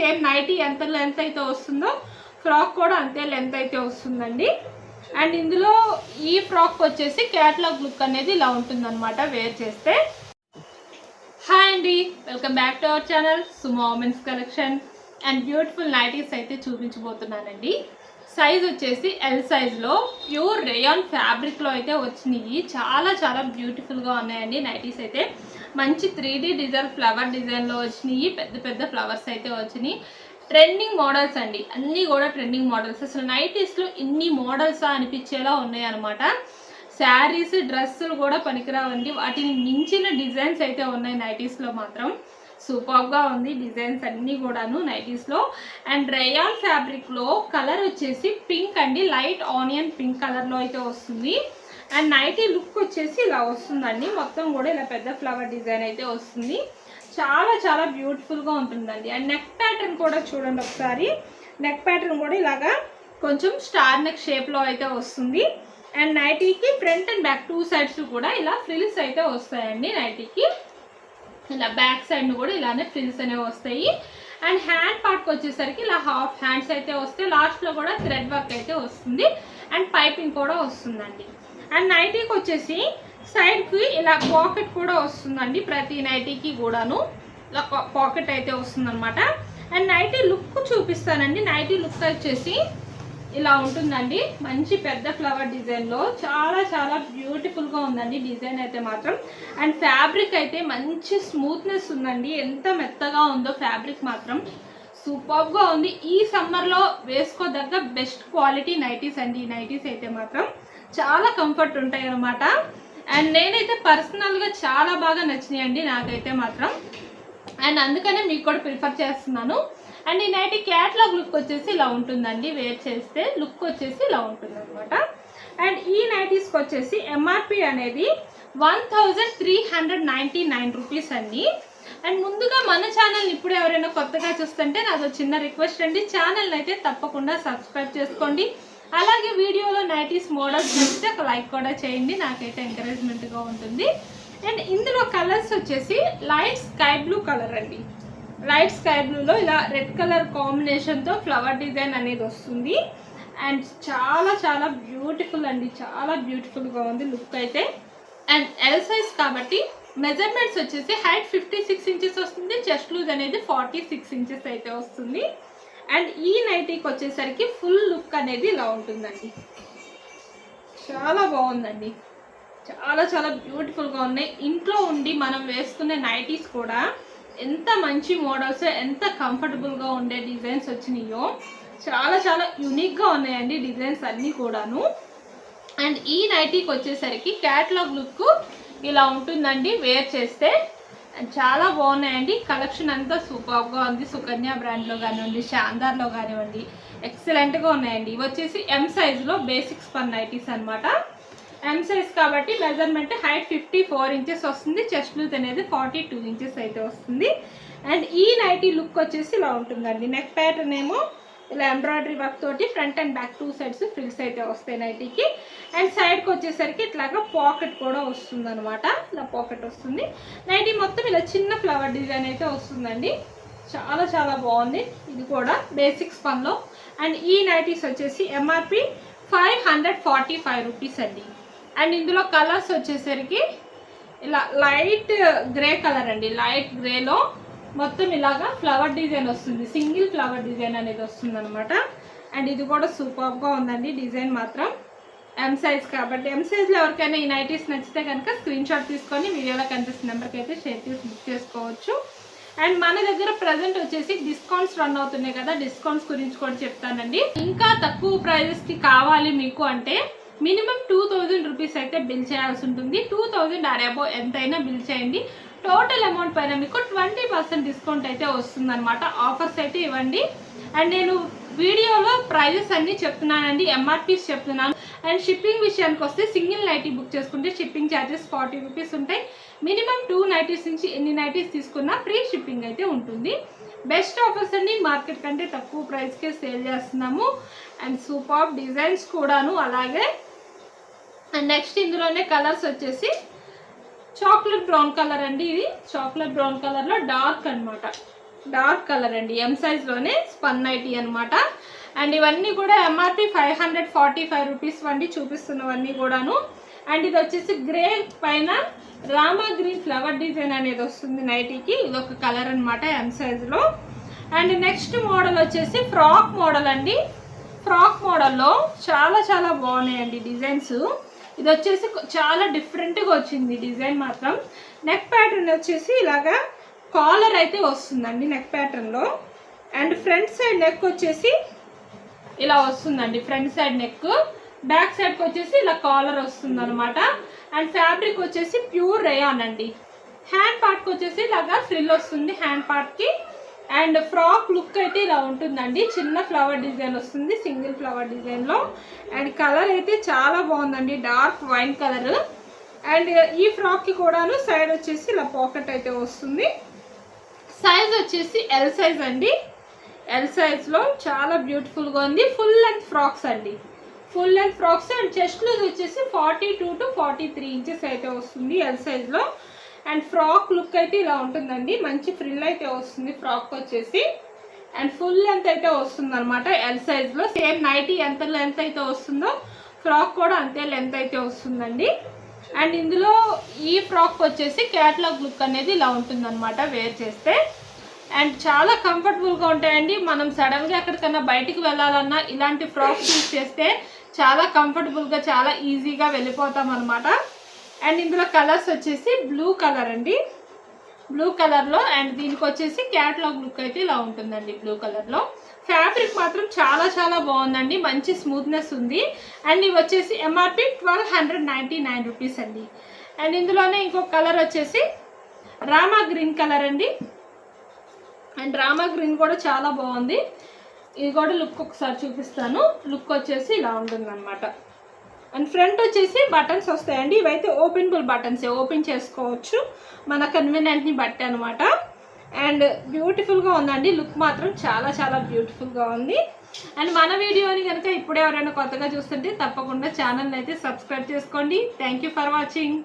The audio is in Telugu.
సేమ్ నైటీ ఎంత లెంత్ అయితే వస్తుందో ఫ్రాక్ కూడా అంతే లెంత్ అయితే వస్తుందండి. అండ్ ఇందులో ఈ ఫ్రాక్ వచ్చేసి క్యాటలాగ్ లుక్ అనేది ఇలా ఉంటుందన్నమాట వేర్ చేస్తే. హాయ్ అండి, welcome back to our channel Suma women's collection. And beautiful nighties అయితే చూపించబోతున్నానండి. సైజ్ వచ్చేసి ఎల్ సైజ్లో ప్యూర్ రేయాన్ ఫ్యాబ్రిక్లో అయితే వచ్చినాయి. చాలా చాలా బ్యూటిఫుల్గా ఉన్నాయండి నైటీస్ అయితే. మంచి 3D డిజైన్ ఫ్లవర్ డిజైన్లో వచ్చినాయి. పెద్ద పెద్ద ఫ్లవర్స్ అయితే వచ్చినాయి. ట్రెండింగ్ మోడల్స్ అండి, అన్నీ కూడా ట్రెండింగ్ మోడల్స్. అసలు నైటీస్లో ఇన్ని మోడల్సా అనిపించేలా ఉన్నాయి అనమాట. శారీస్ డ్రెస్సులు కూడా పనికిరావండి, వాటిని మించిన డిజైన్స్ అయితే ఉన్నాయి నైటీస్లో మాత్రం. సూపర్గా ఉంది డిజైన్స్ అన్నీ కూడాను నైటీస్లో. అండ్ రేయాన్ ఫ్యాబ్రిక్లో కలర్ వచ్చేసి పింక్ అండి, లైట్ ఆనియన్ పింక్ కలర్లో అయితే వస్తుంది. అండ్ నైటీ లుక్ వచ్చేసి ఇలా వస్తుందండి, మొత్తం కూడా ఇలా పెద్ద ఫ్లవర్ డిజైన్ అయితే వస్తుంది. చాలా చాలా బ్యూటిఫుల్గా ఉంటుందండి. అండ్ నెక్ ప్యాటర్న్ కూడా చూడండి ఒకసారి. నెక్ ప్యాటర్న్ కూడా ఇలాగా కొంచెం స్టార్ నెక్ షేప్లో అయితే వస్తుంది. అండ్ నైటీకి ఫ్రంట్ అండ్ బ్యాక్ 2 సైడ్స్ కూడా ఇలా ఫ్రిల్స్ అయితే వస్తాయండి. నైటీకి ఇలా బ్యాక్ సైడ్ కూడా ఇలానే ఫ్రిల్స్ అనేవి వస్తాయి. అండ్ హ్యాండ్ పార్ట్కి వచ్చేసరికి ఇలా హాఫ్ హ్యాండ్స్ అయితే వస్తాయి. లాస్ట్లో కూడా థ్రెడ్ వర్క్ అయితే వస్తుంది. అండ్ పైపింగ్ కూడా వస్తుందండి. అండ్ నైటీకి వచ్చేసి సైడ్కి ఇలా పాకెట్ కూడా వస్తుందండి. ప్రతి నైటీకి కూడాను ఇలా పాకెట్ అయితే వస్తుందన్నమాట. అండ్ నైటీ లుక్ చూపిస్తానండి. నైటీ లుక్ వచ్చేసి ఇలా ఉంటుందండి, మంచి పెద్ద ఫ్లవర్ డిజైన్లో. చాలా చాలా బ్యూటిఫుల్గా ఉందండి డిజైన్ అయితే మాత్రం. అండ్ ఫ్యాబ్రిక్ అయితే మంచి స్మూత్నెస్ ఉందండి, ఎంత మెత్తగా ఉందో ఫ్యాబ్రిక్ మాత్రం సూపర్గా ఉంది. ఈ సమ్మర్లో వేసుకోదగ్గ బెస్ట్ క్వాలిటీ నైటీస్ అండి. ఈ నైటీస్ అయితే మాత్రం చాలా కంఫర్ట్ ఉంటాయి అన్నమాట. అండ్ నేనైతే పర్సనల్గా చాలా బాగా నచ్చినాయండి నాకైతే మాత్రం. అండ్ అందుకనే మీకు కూడా ప్రిఫర్ చేస్తున్నాను. అండ్ ఈ నైటీ క్యాట్లాగ్ లుక్ వచ్చేసి ఇలా ఉంటుందండి, వేర్ చేస్తే లుక్ వచ్చేసి ఇలా ఉంటుంది అనమాట. అండ్ ఈ నైటీస్కి వచ్చేసి ఎంఆర్పి అనేది 1399 రూపీస్ అండి. అండ్ ముందుగా మన ఛానల్ని ఇప్పుడు ఎవరైనా కొత్తగా చూస్తుంటే నాదో చిన్న రిక్వెస్ట్ అండి, ఛానల్ని అయితే తప్పకుండా సబ్స్క్రైబ్ చేసుకోండి. అలాగే వీడియోలో నైటీస్ మోడల్స్ నచ్చితే ఒక లైక్ కూడా చేయండి, నాకైతే ఎంకరేజ్మెంట్గా ఉంటుంది. అండ్ ఇందులో కలర్స్ వచ్చేసి లైట్ స్కై బ్లూ కలర్ అండి. లైట్ స్కై బ్లూలో ఇలా రెడ్ కలర్ కాంబినేషన్తో ఫ్లవర్ డిజైన్ అనేది వస్తుంది. అండ్ చాలా చాలా బ్యూటిఫుల్ అండి, చాలా బ్యూటిఫుల్గా ఉంది లుక్ అయితే. అండ్ ఎల్ సైజ్ కాబట్టి మెజర్మెంట్స్ వచ్చేసి హైట్ 56 ఇంచెస్ వస్తుంది, చెస్ట్ లూజ్ అనేది 46 ఇంచెస్ అయితే వస్తుంది. అండ్ ఈ నైటీకి వచ్చేసరికి ఫుల్ లుక్ అనేది ఇలా ఉంటుందండి. చాలా బాగుందండి, చాలా చాలా బ్యూటిఫుల్గా ఉన్నాయి. ఇంట్లో ఉండి మనం వేసుకునే నైటీస్ కూడా ఎంత మంచి మోడల్స్, ఎంత కంఫర్టబుల్గా ఉండే డిజైన్స్ వచ్చినాయో. చాలా చాలా యూనిక్గా ఉన్నాయండి డిజైన్స్ అన్నీ కూడాను. అండ్ ఈ నైటీకి వచ్చేసరికి క్యాటలాగ్ లుక్ ఇలా ఉంటుందండి వేర్ చేస్తే. అండ్ చాలా బాగున్నాయండి, కలెక్షన్ అంతా సూపర్గా ఉంది. సుకన్య బ్రాండ్లో కానివ్వండి, శాందార్లో కానివ్వండి, ఎక్సలెంట్గా ఉన్నాయండి. ఇవి వచ్చేసి ఎం సైజులో బేసిక్ స్పన్ నైటీస్ అనమాట. ఎం సైజ్ కాబట్టి మెజర్మెంట్ హైట్ 54 ఇంచెస్ వస్తుంది, చెస్ట్ లూజ్ అనేది 42 ఇంచెస్ అయితే వస్తుంది. అండ్ ఈ నైటీ లుక్ వచ్చేసి ఇలా ఉంటుందండి. నెక్ ప్యాటర్న్ ఏమో ఇలా ఎంబ్రాయిడరీ వర్క్ తోటి front and back 2 sides frills అయితే వస్తాయి నైటీకి. అండ్ సైడ్కి వచ్చేసరికి ఇట్లాగా పాకెట్ కూడా వస్తుంది అనమాట, ఇలా పాకెట్ వస్తుంది. నైటీ మొత్తం ఇలా చిన్న ఫ్లవర్ డిజైన్ అయితే వస్తుందండి. చాలా చాలా బాగుంది, ఇది కూడా బేసిక్ స్పన్లో. అండ్ ఈ నైటీస్ వచ్చేసి ఎంఆర్పి 545 రూపీస్ అండి. అండ్ ఇందులో కలర్స్ వచ్చేసరికి ఇలా లైట్ గ్రే కలర్ అండి, లైట్ గ్రేలో మొత్తం ఇలాగా ఫ్లవర్ డిజైన్ వస్తుంది, సింగిల్ ఫ్లవర్ డిజైన్ అనేది వస్తుంది అనమాట. అండ్ ఇది కూడా సూపర్గా ఉందండి డిజైన్ మాత్రం. ఎం సైజ్ కాబట్టి ఎం సైజ్లో ఎవరికైనా ఈ నైటీస్ నచ్చితే కనుక స్క్రీన్ షాట్ తీసుకొని వీడియోలో కనిపిస్తున్న నెంబర్కి అయితే షేర్ చేసి బుక్ చేసుకోవచ్చు. అండ్ మన దగ్గర ప్రజెంట్ వచ్చేసి డిస్కౌంట్స్ రన్ అవుతున్నాయి కదా, డిస్కౌంట్స్ గురించి కూడా చెప్తానండి. ఇంకా తక్కువ ప్రైజెస్కి కావాలి మీకు అంటే మినిమం 2000 రూపీస్ అయితే బిల్ చేయాల్సి ఉంటుంది. 2000 ఆర్ అబోవ్ ఎంతైనా బిల్ చేయండి. టోటల్ అమౌంట్ పైన మీకు 20% డిస్కౌంట్ అయితే వస్తుంది అనమాట. ఆఫర్స్ అయితే ఇవ్వండి. అండ్ నేను వీడియోలో ప్రైజెస్ అన్నీ చెప్తున్నానండి, ఎంఆర్పీస్ చెప్తున్నాను. అండ్ షిప్పింగ్ విషయానికి వస్తే సింగిల్ నైటీ బుక్ చేసుకుంటే షిప్పింగ్ ఛార్జెస్ 40 రూపీస్ ఉంటాయి. మినిమం 2 నైటీస్ నుంచి ఎన్ని నైటీస్ తీసుకున్నా ఫ్రీ షిప్పింగ్ అయితే ఉంటుంది. బెస్ట్ ఆఫర్స్ అండి, మార్కెట్ కంటే తక్కువ ప్రైస్కే సేల్ చేస్తున్నాము. అండ్ సూపర్ డిజైన్స్ కూడాను అలాగే. అండ్ నెక్స్ట్ ఇందులోనే కలర్స్ వచ్చేసి చాక్లెట్ బ్రౌన్ కలర్ అండి. ఇది చాక్లెట్ బ్రౌన్ కలర్లో డార్క్ అనమాట. డార్క్ కలర్ అండి, ఎం సైజ్లోనే స్పన్ నైటీ అనమాట. అండ్ ఇవన్నీ కూడా ఎంఆర్పి 545 రూపీస్ అండి చూపిస్తున్నవన్నీ కూడాను. అండ్ ఇది వచ్చేసి గ్రే పైన రామా గ్రీన్ ఫ్లవర్ డిజైన్ అనేది వస్తుంది నైటీకి. ఇది ఒక కలర్ అనమాట ఎం సైజులో. అండ్ నెక్స్ట్ మోడల్ వచ్చేసి ఫ్రాక్ మోడల్ అండి. ఫ్రాక్ మోడల్లో చాలా చాలా బాగున్నాయండి డిజైన్స్. ఇది వచ్చేసి చాలా డిఫరెంట్గా వచ్చింది డిజైన్ మాత్రం. నెక్ ప్యాటర్న్ వచ్చేసి ఇలాగా కాలర్ అయితే వస్తుందండి నెక్ ప్యాటర్న్లో. అండ్ ఫ్రంట్ సైడ్ నెక్ వచ్చేసి ఇలా వస్తుందండి, ఫ్రంట్ సైడ్ నెక్. బ్యాక్ సైడ్కి వచ్చేసి ఇలా కాలర్ వస్తుంది అనమాట. అండ్ ఫ్యాబ్రిక్ వచ్చేసి ప్యూర్ రేయాన్ అండి. హ్యాండ్ పార్ట్కి వచ్చేసి ఇలాగా ఫ్రిల్ వస్తుంది హ్యాండ్ పార్ట్కి. అండ్ ఫ్రాక్ లుక్ అయితే ఇలా ఉంటుందండి, చిన్న ఫ్లవర్ డిజైన్ వస్తుంది సింగిల్ ఫ్లవర్ డిజైన్లో. అండ్ కలర్ అయితే చాలా బాగుందండి, డార్క్ వైన్ కలర్. అండ్ ఈ ఫ్రాక్కి కూడాను సైడ్ వచ్చేసి ఇలా పాకెట్ అయితే వస్తుంది. సైజ్ వచ్చేసి ఎల్ సైజ్ అండి. ఎల్ సైజ్లో చాలా బ్యూటిఫుల్గా ఉంది. ఫుల్ లెంత్ ఫ్రాక్స్ అండి, full length frocks. And chest loose వచ్చేసి 42 to 43 ఇంచెస్ అయితే వస్తుంది ఎల్ సైజ్లో. అండ్ ఫ్రాక్ లుక్ అయితే ఇలా ఉంటుందండి, మంచి ఫ్రిల్ అయితే వస్తుంది ఫ్రాక్ వచ్చేసి. అండ్ ఫుల్ లెంత్ అయితే వస్తుంది అనమాట ఎల్ సైజ్లో. సేమ్ నైటీ ఎంత లెంత్ అయితే వస్తుందో ఫ్రాక్ కూడా అంతే లెంత్ అయితే వస్తుందండి. అండ్ ఇందులో ఈ ఫ్రాక్ వచ్చేసి క్యాటలాగ్ లుక్ అనేది ఇలా ఉంటుందన్నమాట వేర్ చేస్తే. అండ్ చాలా కంఫర్టబుల్గా ఉంటాయండి. మనం సడన్గా ఎక్కడికన్నా బయటికి వెళ్ళాలన్నా ఇలాంటి ఫ్రాక్స్ యూజ్ చేస్తే చాలా కంఫర్టబుల్గా చాలా ఈజీగా వెళ్ళిపోతాం అనమాట. అండ్ ఇందులో కలర్స్ వచ్చేసి బ్లూ కలర్ అండి, బ్లూ కలర్లో. అండ్ దీనికి వచ్చేసి క్యాటలాగ్ లుక్ అయితే ఇలా ఉంటుందండి బ్లూ కలర్లో. ఫ్యాబ్రిక్ మాత్రం చాలా చాలా బాగుందండి, మంచి స్మూత్నెస్ ఉంది. అండ్ ఇవి వచ్చేసి ఎంఆర్పి 1299 రూపీస్ అండి. అండ్ ఇందులోనే ఇంకొక కలర్ వచ్చేసి రామా గ్రీన్ కలర్ అండి. అండ్ రామా గ్రీన్ కూడా చాలా బాగుంది. ఇది కూడా లుక్ ఒకసారి చూపిస్తాను. లుక్ వచ్చేసి ఇలా ఉంటుంది అనమాట. అండ్ ఫ్రంట్ వచ్చేసి బటన్స్ వస్తాయండి. ఇవైతే ఓపెనబుల్ బటన్స్, ఓపెన్ చేసుకోవచ్చు మన కన్వీనియంట్ని బట్టి అనమాట. అండ్ బ్యూటిఫుల్గా ఉందండి, లుక్ మాత్రం చాలా చాలా బ్యూటిఫుల్గా ఉంది. అండ్ మన వీడియోని కనుక ఇప్పుడు ఎవరైనా కొత్తగా చూస్తుంటే తప్పకుండా ఛానల్ని అయితే సబ్స్క్రైబ్ చేసుకోండి. Thank you for watching.